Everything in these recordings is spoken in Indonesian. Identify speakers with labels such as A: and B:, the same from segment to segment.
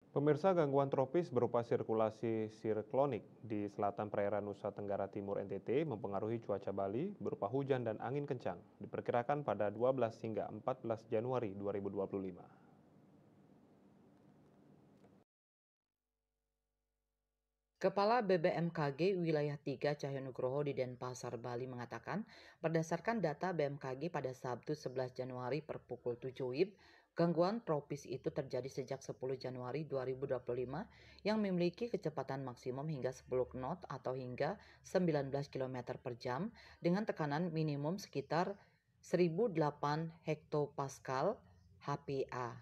A: Pemirsa, gangguan tropis berupa sirkulasi siklonik di selatan perairan Nusa Tenggara Timur NTT mempengaruhi cuaca Bali berupa hujan dan angin kencang. Diperkirakan pada 12 hingga 14 Januari 2025.
B: Kepala BBMKG Wilayah 3 Cahyonugroho di Denpasar, Bali mengatakan, berdasarkan data BMKG pada Sabtu 11 Januari per pukul 7 WIB, gangguan tropis itu terjadi sejak 10 Januari 2025 yang memiliki kecepatan maksimum hingga 10 knot atau hingga 19 km per jam dengan tekanan minimum sekitar 1008 hektopascal HPA.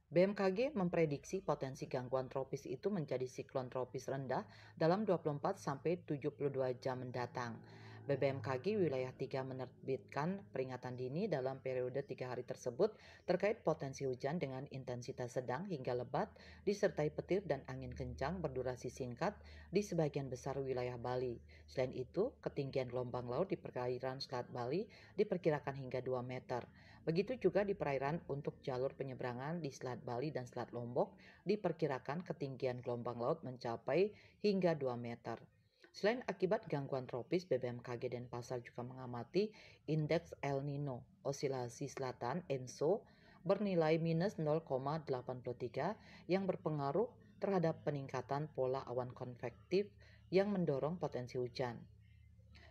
B: BMKG memprediksi potensi gangguan tropis itu menjadi siklon tropis rendah dalam 24 sampai 72 jam mendatang. BMKG Wilayah 3 menerbitkan peringatan dini dalam periode 3 hari tersebut terkait potensi hujan dengan intensitas sedang hingga lebat disertai petir dan angin kencang berdurasi singkat di sebagian besar wilayah Bali. Selain itu, ketinggian gelombang laut di perairan Selat Bali diperkirakan hingga 2 meter. Begitu juga di perairan untuk jalur penyeberangan di Selat Bali dan Selat Lombok diperkirakan ketinggian gelombang laut mencapai hingga 2 meter. Selain akibat gangguan tropis, BBMKG Denpasar juga mengamati indeks El Nino Osilasi Selatan ENSO bernilai minus 0,83 yang berpengaruh terhadap peningkatan pola awan konvektif yang mendorong potensi hujan.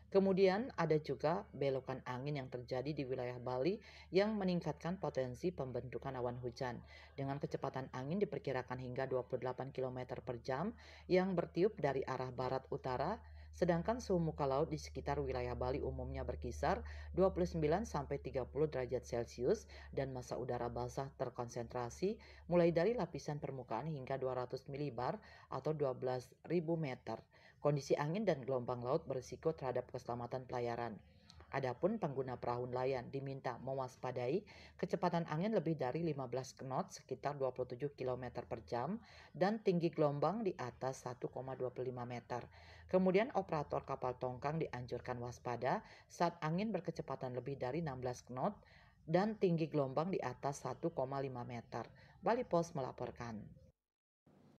B: Kemudian ada juga belokan angin yang terjadi di wilayah Bali yang meningkatkan potensi pembentukan awan hujan. Dengan kecepatan angin diperkirakan hingga 28 km per jam yang bertiup dari arah barat utara, sedangkan suhu muka laut di sekitar wilayah Bali umumnya berkisar 29 sampai 30 derajat Celcius dan massa udara basah terkonsentrasi mulai dari lapisan permukaan hingga 200 milibar atau 12.000 meter. Kondisi angin dan gelombang laut berisiko terhadap keselamatan pelayaran. Adapun pengguna perahu nelayan diminta mewaspadai kecepatan angin lebih dari 15 knot sekitar 27 km per jam dan tinggi gelombang di atas 1,25 meter. Kemudian operator kapal tongkang dianjurkan waspada saat angin berkecepatan lebih dari 16 knot dan tinggi gelombang di atas 1,5 meter. Bali Post melaporkan.